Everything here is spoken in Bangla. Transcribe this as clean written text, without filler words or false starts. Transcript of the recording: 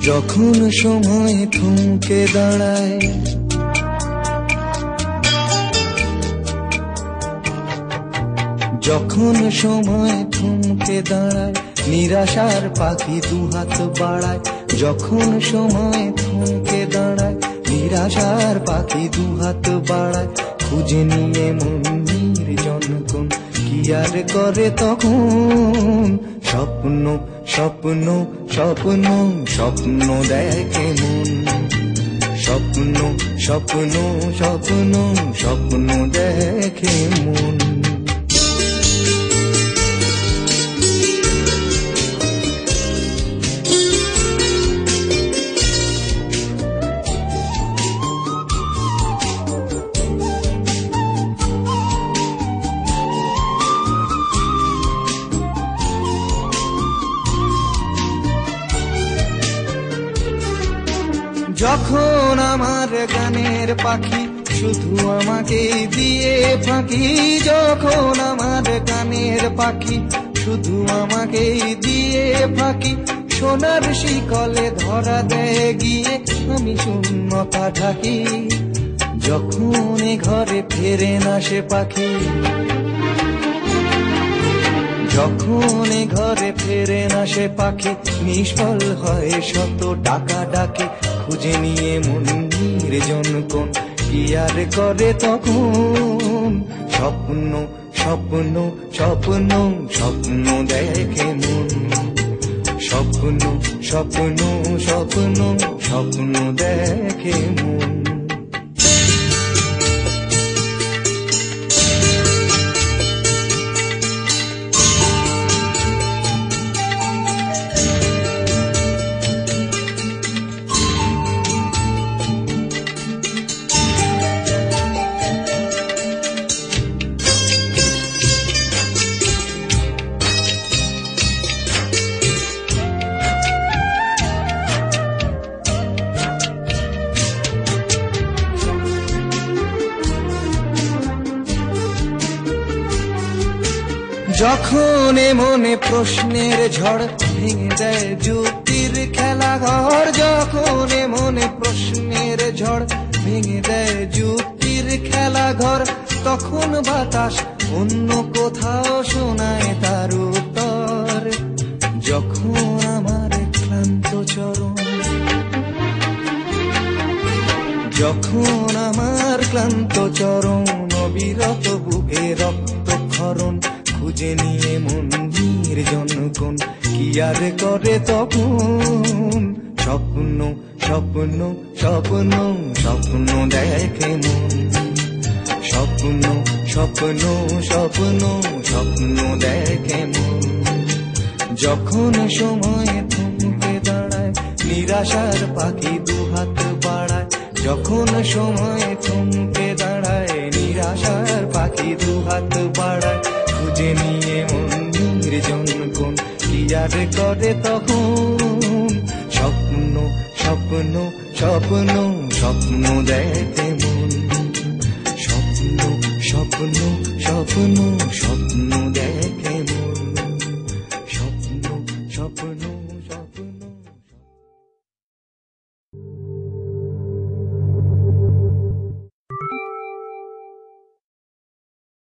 যখন সময় থমকে দাঁড়ায়, যখন সময় থমকে দাঁড়ায়, নিরাশার পাখি দুহাত বাড়ায়। যখন সময় থমকে দাঁড়ায়, নিরাশার পাখি দুহাত বাড়ায়। খুঁজে নিয়ে মন নির্জন কোন কি আর করে তখন। স্বপ্ন স্বপ্ন স্বপ্ন স্বপ্ন দেখে মন। স্বপ্ন স্বপ্ন স্বপ্ন স্বপ্ন দেখে মন। যখন আমার গানের পাখি শুধু আমাকে দিয়ে ফাঁকি, যখন আমার গানের পাখি শুধু আমাকে দিয়ে ফাঁকি। সোনার শিকলে ধরা দেয় গিয়ে আমি শূন্যতা ঢাকি। যখন ঘরে ফেরে না সে পাখি, যখন ঘরে ফেরে না সে পাখি, নিষ্ফল হয় শত ডাকা ডাকে। খুঁজে নিয়ে মন নির্জন কোন কি আর করে তখন। স্বপ্ন স্বপ্ন স্বপ্ন স্বপ্ন দেখে মন। স্বপ্ন স্বপ্ন স্বপ্ন স্বপ্ন দেখে মন। যখন মনে প্রশ্নের ঝড় ভেঙে দেয় যুক্তির খেলাঘর, যখন মনে প্রশ্নের ঝড় ভেঙে দেয় যুক্তির খেলাঘর, তখন বাতাস অন্য কোথাও শোনায় তার উত্তর। যখন আমার ক্লান্ত চরণ, যখন আমার ক্লান্ত চরণ, অবিরত বুকে রক্তক্ষরণ। খুঁজে নিয়ে মন নির্জন কোন কি আর করে তখন। স্বপ্ন স্বপ্ন স্বপ্ন স্বপ্ন দেখে মন। স্বপ্ন স্বপ্ন স্বপ্ন স্বপ্ন দেখে মন। যখন সময় থমকে দাঁড়ায়, নিরাশার পাখি দুহাত বাড়ায়। যখন সময় থমকে দাঁড়ায়, নিরাশার পাখি দুহাত বাড়ায়। খুঁজে নিয়ে মন নির্জন কোন কি আর করে তখন। স্বপ্ন স্বপ্ন স্বপ্ন স্বপ্ন দেখে মন। স্বপ্ন স্বপ্ন স্বপ্ন